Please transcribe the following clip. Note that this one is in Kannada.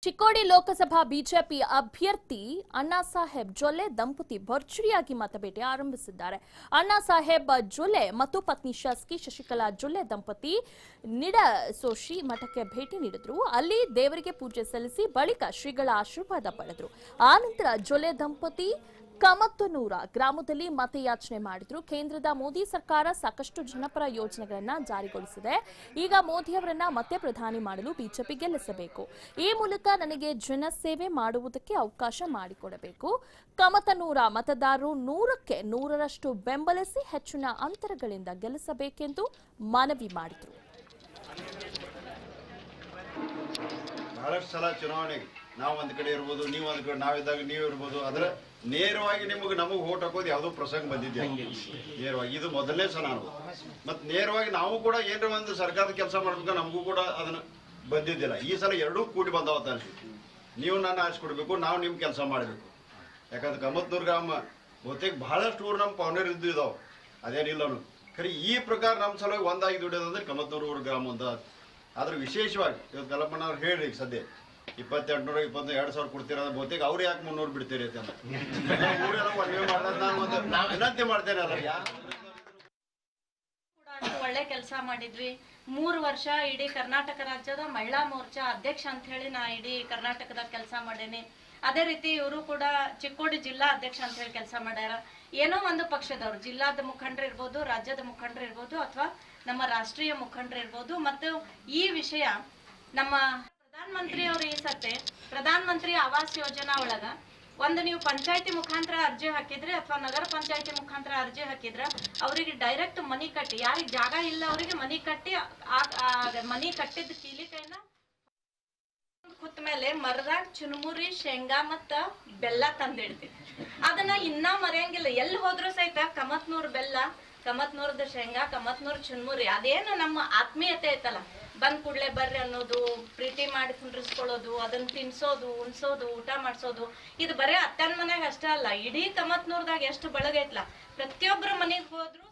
ಚಿಕ್ಕೋಡಿ ಲೋಕಸಭಾ ಬಿಜೆಪಿ ಅಭ್ಯರ್ಥಿ ಅಣ್ಣಾ ಸಾಹೇಬ್ ಜೊಲ್ಲೆ ದಂಪತಿ ಭರ್ಜರಿಯಾಗಿ ಮತಬೇಟೆ ಆರಂಭಿಸಿದ್ದಾರೆ. ಅಣ್ಣಾ ಸಾಹೇಬ್ ಜೊಲ್ಲೆ ಮತ್ತು ಪತ್ನಿ ಶಾಸಕಿ ಶಶಿಕಲಾ ಜೊಲ್ಲೆ ದಂಪತಿ ನಿಡಸೋಶಿ ಮಠಕ್ಕೆ ಭೇಟಿ ನೀಡಿದ್ರು. ಅಲ್ಲಿ ದೇವರಿಗೆ ಪೂಜೆ ಸಲ್ಲಿಸಿ ಬಳಿಕ ಶ್ರೀಗಳ ಆಶೀರ್ವಾದ ಪಡೆದರು. ಆನಂತರ ಜೊಲ್ಲೆ ದಂಪತಿ ಕಮತನೂರ ಗ್ರಾಮದಲ್ಲಿ ಮತಯಾಚನೆ ಮಾಡಿದ್ರು. ಕೇಂದ್ರದ ಮೋದಿ ಸರ್ಕಾರ ಸಾಕಷ್ಟು ಜನಪರ ಯೋಜನೆಗಳನ್ನ ಜಾರಿಗೊಳಿಸಿದೆ. ಈಗ ಮೋದಿಯವರನ್ನ ಮತ್ತೆ ಪ್ರಧಾನಿ ಮಾಡಲು ಬಿಜೆಪಿ ಗೆಲ್ಲಿಸಬೇಕು. ಈ ಮೂಲಕ ನನಗೆ ಜನಸೇವೆ ಮಾಡುವುದಕ್ಕೆ ಅವಕಾಶ ಮಾಡಿಕೊಡಬೇಕು. ಕಮತನೂರ ಮತದಾರರು 100ಕ್ಕೆ 100ರಷ್ಟು ಬೆಂಬಲಿಸಿ ಹೆಚ್ಚಿನ ಅಂತರಗಳಿಂದ ಗೆಲ್ಲಿಸಬೇಕೆಂದು ಮನವಿ ಮಾಡಿದರು. ಬಹಳಷ್ಟು ಸಲ ಚುನಾವಣೆಗೆ ನಾವು ಒಂದ್ ಕಡೆ ಇರ್ಬೋದು, ನೀವು ಒಂದ್ ಕಡೆ ನಾವಿದ್ದಾಗ ನೀವು ಇರ್ಬೋದು. ಆದ್ರೆ ನೇರವಾಗಿ ನಮಗೆ ವೋಟ್ ಹಾಕೋದು ಯಾವುದೋ ಪ್ರಸಂಗ ಬಂದಿದ್ದೆ ನೇರವಾಗಿ. ಇದು ಮೊದಲನೇ ಸಲ ನಾವು ಮತ್ತೆ ನೇರವಾಗಿ ನಾವು ಕೂಡ ಏನಾರ ಒಂದು ಸರ್ಕಾರದ ಕೆಲಸ ಮಾಡ್ಬೇಕು, ನಮಗೂ ಕೂಡ ಅದನ್ನ ಬಂದಿದ್ದಿಲ್ಲ. ಈ ಸಲ ಎರಡೂ ಕೂಡಿ ಬಂದಾವತ್ತ ಅನ್ಸುತ್ತೆ. ನೀವು ನನ್ನ ಆರಿಸ್ಕೊಡ್ಬೇಕು, ನಾವು ನಿಮ್ ಕೆಲಸ ಮಾಡಬೇಕು. ಯಾಕಂದ್ರೆ ಕಮತ್ನೂರ್ ಗ್ರಾಮ ಬಹುತೇಕ ಬಹಳಷ್ಟು ಊರು ನಮ್ಮ ಪವನರ್ ಇದ್ದು ಇದಾವೆ, ಅದೇನಿಲ್ಲ ಅವನು ಖರೀ ಈ ಪ್ರಕಾರ ನಮ್ಮ ಸಲುವಾಗಿ ಒಂದಾಗಿ ದುಡಿಯೋದಂದ್ರೆ ಕಮತ್ನೂರು ಗ್ರಾಮ ಒಂದ. ಆದ್ರೆ ವಿಶೇಷವಾಗಿ ಇವತ್ತು ಕಲ್ಲಪ್ಪಣ್ಣ ಅವ್ರು ಹೇಳ್ರಿ, ಈಗ ಸದ್ಯ 2800 2000 ಕೊಡ್ತೀರ, ಬಹುತೇಕ ಅವ್ರು ಯಾಕೆ 300 ಬಿಡ್ತೀರಿ ಅಂತ ವಿನಂತಿ ಮಾಡ್ತೇನೆ. ಒಳ್ಳೆ ಕೆಲಸ ಮಾಡಿದ್ವಿ. 3 ವರ್ಷ ಇಡೀ ಕರ್ನಾಟಕ ರಾಜ್ಯದ ಮಹಿಳಾ ಮೋರ್ಚಾ ಅಧ್ಯಕ್ಷ ಅಂತ ಹೇಳಿ ನಾ ಇಡೀ ಕರ್ನಾಟಕದ ಕೆಲಸ ಮಾಡೇನಿ. ಅದೇ ರೀತಿ ಇವರು ಕೂಡ ಚಿಕ್ಕೋಡಿ ಜಿಲ್ಲಾ ಅಧ್ಯಕ್ಷ ಅಂತ ಹೇಳಿ ಕೆಲಸ ಮಾಡ್ಯಾರ. ಏನೋ ಒಂದು ಪಕ್ಷದವ್ರು, ಜಿಲ್ಲಾದ ಮುಖಂಡರು ಇರ್ಬೋದು, ರಾಜ್ಯದ ಮುಖಂಡರು ಇರ್ಬೋದು, ಅಥವಾ ನಮ್ಮ ರಾಷ್ಟ್ರೀಯ ಮುಖಂಡರು ಇರ್ಬೋದು. ಮತ್ತು ಈ ವಿಷಯ ನಮ್ಮ ಪ್ರಧಾನಮಂತ್ರಿ ಅವರು ಈ ಸತೆ ಪ್ರಧಾನ ಮಂತ್ರಿ ಆವಾಸ್ ಯೋಜನಾ ಒಳಗ ಒಂದು ನೀವು ಪಂಚಾಯತಿ ಮುಖಾಂತರ ಅರ್ಜಿ ಹಾಕಿದ್ರೆ ಅಥವಾ ನಗರ ಪಂಚಾಯತಿ ಮುಖಾಂತರ ಅರ್ಜಿ ಹಾಕಿದ್ರೆ ಅವರಿಗೆ ಡೈರೆಕ್ಟ್ ಮನಿ ಕಟ್ಟಿ, ಯಾರಿಗೆ ಜಾಗ ಇಲ್ಲ ಅವರಿಗೆ ಮನಿ ಕಟ್ಟಿ ಮನಿ ಕಟ್ಟಿದ ಕೀಲಿಕೈನ ಕುತ್ತ ಮೇಲೆ ಮರದಾಗ ಚುನುಮುರಿ, ಶೇಂಗಾ ಮತ್ತ ಬೆಲ್ಲ ತಂದಿಡ್ತೀವಿ. ಅದನ್ನ ಇನ್ನ ಮರೆಯಂಗಿಲ್ಲ. ಎಲ್ಲಿ ಹೋದ್ರು ಸಹಿತ ಕಮತ್ನೂರ್ ಬೆಲ್ಲ, ಕಮತ್ನೂರ್ದ ಶೇಂಗಾ, ಕಮತ್ನೂರ್ ಚುನ್ಮುರಿ, ಅದೇನು ನಮ್ಮ ಆತ್ಮೀಯತೆ ಐತಲ್ಲ, ಬಂದ್ ಕೂಡ್ಲೆ ಬರ್ರಿ ಅನ್ನೋದು, ಪ್ರೀತಿ ಮಾಡಿ ಕುಂಡ್ರಿಸ್ಕೊಳ್ಳೋದು, ಅದನ್ನ ತಿನ್ಸೋದು, ಉಣ್ಸೋದು, ಊಟ ಮಾಡ್ಸೋದು, ಇದು ಬರೀ ಅತ್ತನ ಮನೆಯಾಗ ಅಷ್ಟೇ ಅಲ್ಲ, ಇಡೀ ಕಮತ್ನೂರ್ದಾಗ ಎಷ್ಟು ಬಳಗೈತ್ಲ. ಪ್ರತಿಯೊಬ್ಬರ ಮನೆಗೆ ಹೋದ್ರು